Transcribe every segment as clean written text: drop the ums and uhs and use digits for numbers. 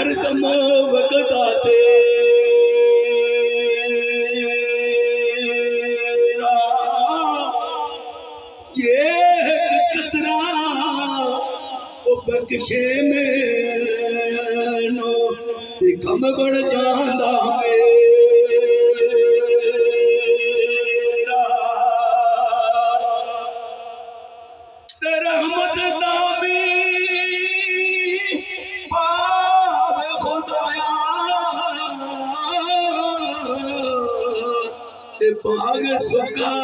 हर दम वक्त आते ये कतरा बख्शे में नो कम बढ़ जांदा मेरा रहमत दामी पाव खुदाया ते बाग सुखा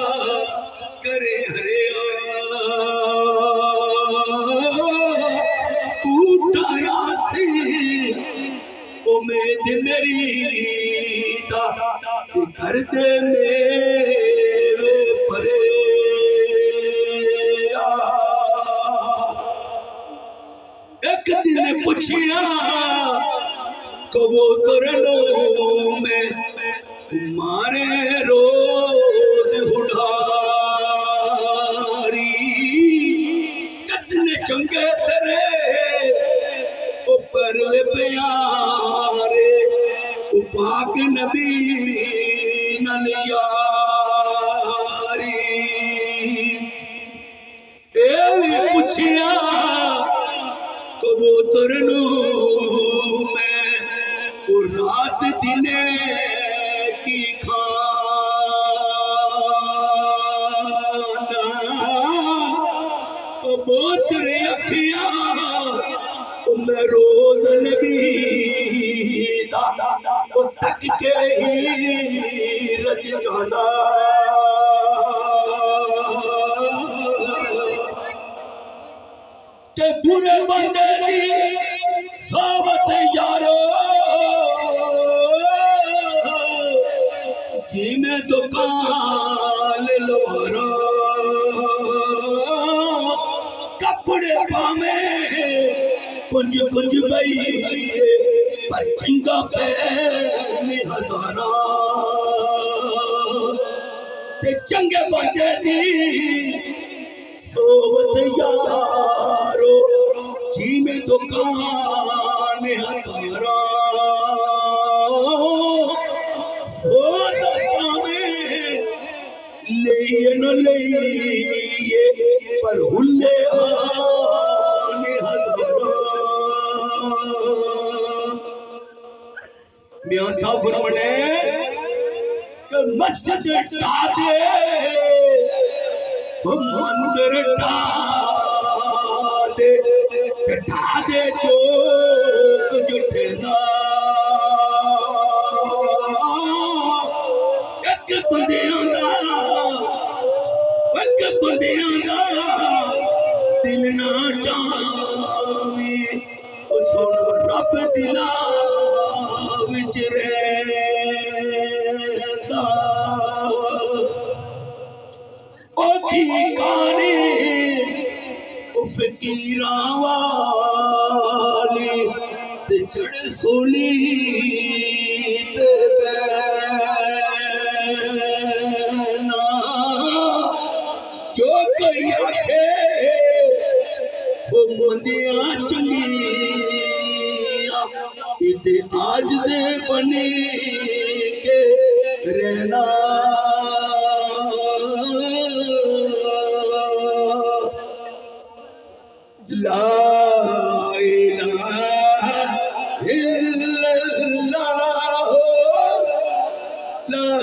करे हरिया उठाया सी उम्मीद मेरी कर दे मेरे परे एक दिन पूछिया कबूतर लो में तुम्हारे रोज उड़ारी कितने चंगे तेरे ऊपर प्यारे पाक नबी नलियारी पूछिया कबूतर मैं रात दिने की खाना कबूतर अखिया मैं रोज नबी तक के ही रज जाना ते बुरे बंदे दी सावत यारो जी में दुकान लोहारा कपड़े पामे कुंज कुंज गई चिंगा पे हजारा ते चंगे बंदे दी सोवत यारो जी में दुकान हजारा सोत में ले न ले पर हुल्ले मियां साहब फरमाने कि मस्जिद ढा दे मंदिर ढा दे चौक जुठेदा एक बंदियां दा दिल ना डावी सुन रब दिला विच रहता ओखी कारी फकीरा वाली ते चढ़ सोली ते बैना जो कोई आखे वो मंदिया चंगी इते आज से बने के रहना ला इलाहा इल्लल्लाह ला